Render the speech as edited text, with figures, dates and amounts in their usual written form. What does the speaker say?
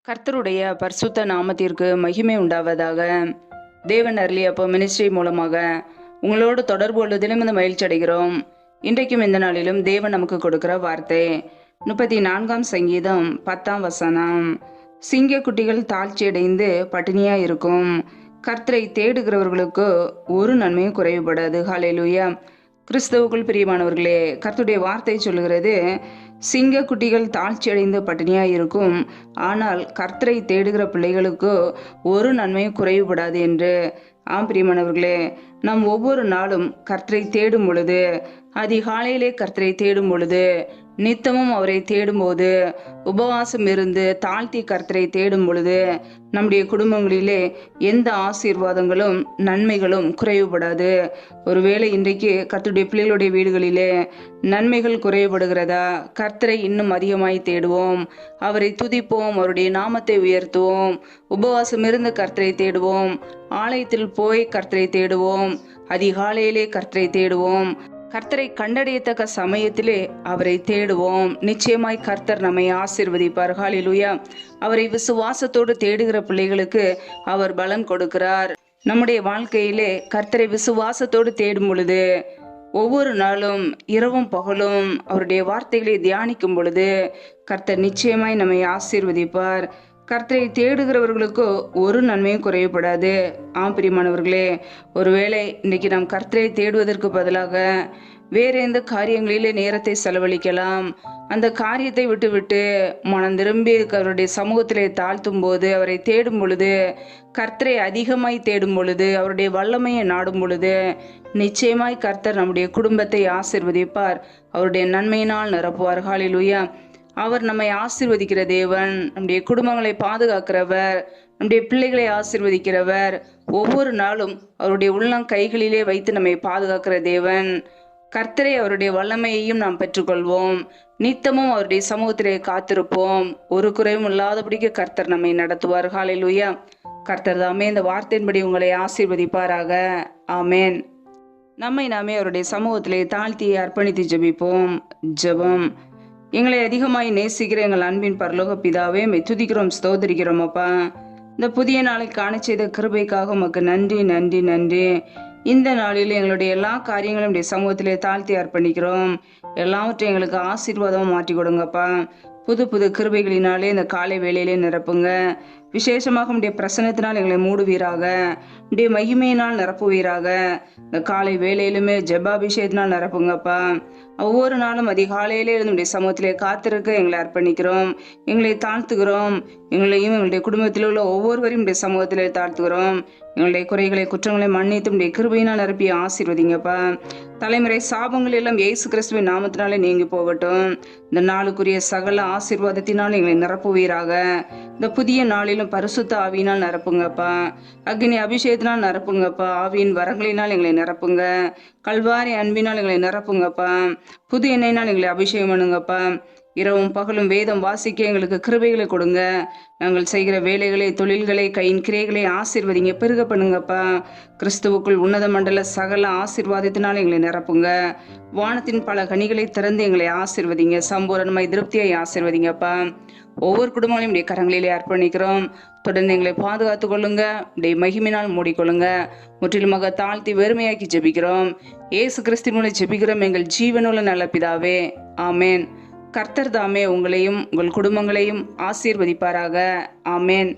கர்த்தருடைய பரிசுத்த நாமத்திற்கு மகிமை உண்டாவதாக. தேவன் அருளிய அப்போ மினிஸ்ட்ரி மூலமாக உங்களோடு தொடர்பு கொள்வதிலும் இந்த மகிழ்ச்சி அடைகிறோம். இன்றைக்கும் இந்த நாளிலும் தேவன் நமக்கு கொடுக்கிற வார்த்தை 34ஆம் சங்கீதம் 10ஆம் வசனம். சிங்க குட்டிகள் தாழ்ச்சியடைந்து பட்டினியா இருக்கும், கர்த்தரை தேடுகிறவர்களுக்கு ஒரு நன்மையும் குறைவுபடாது. ஹல்லேலூயா. கிறிஸ்தவுக்குள் பிரியமானவர்களே, கர்த்தருடைய வார்த்தை சொல்லுகிறது, சிங்க குட்டிகள் தாழ்ச்சி அடைந்து பட்டினியா இருக்கும், ஆனால் கர்த்தரை தேடுகிற பிள்ளைகளுக்கு ஒரு நன்மையும் குறைவுபடாது என்று. ஆம் பிரியமானவர்களே, நாம் ஒவ்வொரு நாளும் கர்த்தரை தேடும் பொழுது, அதிகாலையிலே கர்த்தரை தேடும் பொழுது, நித்தமும் அவரை தேடும்போது, உபவாசம் இருந்து தாழ்த்தி கர்த்தரை தேடும் பொழுது, நம்முடைய குடும்பங்களிலே எந்த ஆசீர்வாதங்களும் நன்மைகளும் குறைவுபடாது. ஒருவேளை இன்றைக்கு கர்த்தருடைய பிள்ளைகளுடைய வீடுகளிலே நன்மைகள் குறைவுபடுகிறதா? கர்த்தரை இன்னும் அதிகமாய் தேடுவோம், அவரை துதிப்போம், அவருடைய நாமத்தை உயர்த்துவோம், உபவாசம் இருந்து கர்த்தரை தேடுவோம், ஆலயத்தில் போய் கர்த்தரை தேடுவோம், அதிகாலையிலே கர்த்தரை தேடுவோம், கர்த்தரை கண்டடையத்தக்க சமயத்திலே அவரை தேடுவோம். நிச்சயமாய் கர்த்தர் நம்மை ஆசீர்வதிப்பார். ஹல்லேலூயா. அவரை விசுவாசத்தோடு தேடுகிற பிள்ளைகளுக்கு அவர் பலன் கொடுக்கிறார். நம்முடைய வாழ்க்கையிலே கர்த்தரை விசுவாசத்தோடு தேடும் பொழுது, ஒவ்வொரு நாளும் இரவும் பகலும் அவருடைய வார்த்தைகளை தியானிக்கும் பொழுது, கர்த்தர் நிச்சயமாய் நம்மை ஆசீர்வதிப்பார். கர்த்தரை தேடுகிறவர்களுக்கு ஒரு நன்மையும் குறைவுபடாது. ஆம் பிரியமானவர்களே, ஒருவேளை இன்னைக்கு நாம் கர்த்தரை தேடுவதற்கு பதிலாக வேற எந்த காரியங்களிலே நேரத்தை செலவழிக்கலாம். அந்த காரியத்தை விட்டுவிட்டு மனம் திரும்பி அவருடைய சமூகத்திலே தாழ்த்தும் போது, அவரை தேடும் பொழுது, கர்த்தரை அதிகமாய் தேடும் பொழுது, அவருடைய வல்லமையை நாடும் பொழுது, நிச்சயமாய் கர்த்தர் நம்முடைய குடும்பத்தை ஆசீர்வதிப்பார், அவருடைய நன்மையினால் நிரப்புவார். ஹல்லேலூயா. அவர் நம்மை ஆசீர்வதிக்கிற தேவன், நம்முடைய குடும்பங்களை பாதுகாக்கிறவர், நம்முடைய பிள்ளைகளை ஆசீர்வதிக்கிறவர், ஒவ்வொரு நாளும் அவருடைய உள்ளம் கைகளிலே வைத்து நம்மை பாதுகாக்கிற தேவன். கர்த்தரை அவருடைய வல்லமையையும் நாம் பெற்றுக்கொள்வோம், நித்தமும் அவருடைய சமூகத்திலே காத்திருப்போம், ஒரு குறைவும் இல்லாதபடிக்கு கர்த்தர் நம்மை நடத்துவார். ஹல்லேலூயா. கர்த்தர் தாமே இந்த வார்த்தையின்படி உங்களை ஆசீர்வதிப்பாராக. ஆமேன். நம்மை நாமே அவருடைய சமூகத்திலே தாழ்த்தி அர்ப்பணித்து ஜெபிப்போம். ஜெபம். எங்களை அதிகமாய் நேசிக்கிற எங்கள் அன்பின் பரலோக பிதாவே, துதிக்கிறோம், ஸ்தோத்திரிக்கிறோம் அப்பா. இந்த புதிய நாளை காண செய்த கிருபைக்காக உமக்கு நன்றி நன்றி நன்றி. இந்த நாளில் எங்களுடைய எல்லா காரியங்களும் சமூகத்திலே தாழ்த்தி அர்ப்பணிக்கிறோம். எல்லாவற்றையும் எங்களுக்கு ஆசீர்வாதமாக மாற்றி கொடுங்கப்பா. புது புது கிருபைகளினாலே இந்த காலை வேளையிலே நிரப்புங்க. விசேஷமாக உடைய பிரசன்னத்தினால் எங்களை மூடுவீராக, உடைய மகிமையினால் நிரப்புவீராக. இந்த காலை வேளையிலுமே ஜெபாபிஷேகத்தினால் நிரப்புங்கப்பா. ஒவ்வொரு நாளும் அதிகாலையிலே இருந்து சமூகத்திலே காத்திருக்க எங்களை அர்ப்பணிக்கிறோம், எங்களை தாழ்த்துகிறோம். எங்களையும் எங்களுடைய குடும்பத்தில் உள்ள ஒவ்வொருவரையும் சமூகத்திலே தாழ்த்துகிறோம். எங்களுடைய குறைகளை குற்றங்களை மன்னித்து கிருபையினால் நிரப்பி ஆசீர்வதிங்கப்பா. தலைமுறை சாபங்கள் எல்லாம் இயேசு கிறிஸ்துவின் நாமத்தினாலே நீங்கி போகட்டும். இந்த நாளுக்குரிய சகல ஆசீர்வாதத்தினால் எங்களை நிரப்புவீராக. இந்த புதிய நாளிலும் பரிசுத்த ஆவியினால் நிரப்புங்கப்பா, அக்னி அபிஷேகத்தினால் நிரப்புங்கப்பா, ஆவியின் வரங்களினால் எங்களை நிரப்புங்க, கல்வாரி அன்பினால் எங்களை நிரப்புங்கப்பா, புது எண்ணெயினால் எங்களை அபிஷேகம் பண்ணுங்கப்பா. இரவும் பகலும் வேதம் வாசிக்க எங்களுக்கு கிருபைகளை கொடுங்க. நாங்கள் செய்கிற வேலைகளை, தொழில்களை, கையின் கிரைகளை ஆசீர்வதிங்க, பெருக பண்ணுங்கப்பா. கிறிஸ்துவுக்குள் உன்னத மண்டல சகல ஆசீர்வாதத்தினால் எங்களை நிரப்புங்க. வானத்தின் பல கனிகளை திறந்து எங்களை ஆசீர்வதிங்க, சம்பூரணமாய் திருப்தியை ஆசீர்வதிங்கப்பா. ஒவ்வொரு குடும்பங்களையும் கரங்களிலே அர்ப்பணிக்கிறோம். தொடர்ந்து எங்களை பாதுகாத்துக் கொள்ளுங்க, மகிமையினால் மூடிக்கொள்ளுங்க. முற்றிலுமாக தாழ்த்தி வெறுமையாக்கி ஜெபிக்கிறோம். இயேசு கிறிஸ்து மூலம் ஜெபிக்கிறோம் எங்கள் ஜீவனுள்ள நல்ல பிதாவே. ஆமேன். கர்த்தர் தாமே உங்களையும் உங்கள் குடும்பங்களையும் ஆசீர்வதிப்பாராக. ஆமேன்.